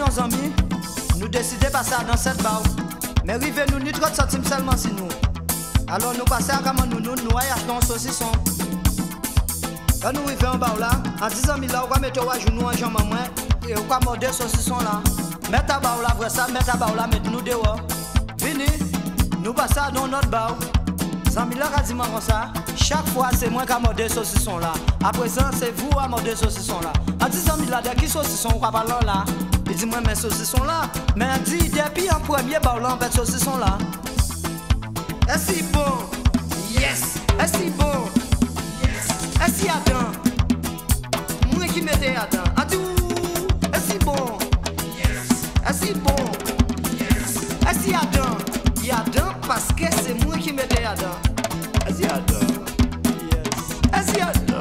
nos amis, nous décidons de passer dans cette barre. Mais rive nous ni 30 centimes seulement si nous. Alors nous passons à comment nous achetons un saucisson. Quand nous arrivons en bas là, en 10 000 là, on va mettre au genou en jambe moins et on va morder ce saucisson là. Mettez à bas là, vrai ça, mettez à bas là, mettez nous dehors. Venez, nous passons dans notre bar. 100 000 là, quasiment comme ça. Chaque fois, c'est moi qui morder ce saucisson là. À présent, c'est vous à morder ce saucisson là. En 10 000 là, de qui saucisson on va parler là? Il dit moi, mais saucisson là. Mais il dit, depuis en premier bar là, on fait saucisson là. Est-ce si bon? Yes! Est-ce si bon? Est-ce Adam? Moi qui mettais Adam. Adou! Est-ce bon? Yes! Est-ce bon? Yes! Est-ce Adam? Adam parce que c'est moi qui mettais Adam. Est-ce Adam? Yes! Est-ce Adam?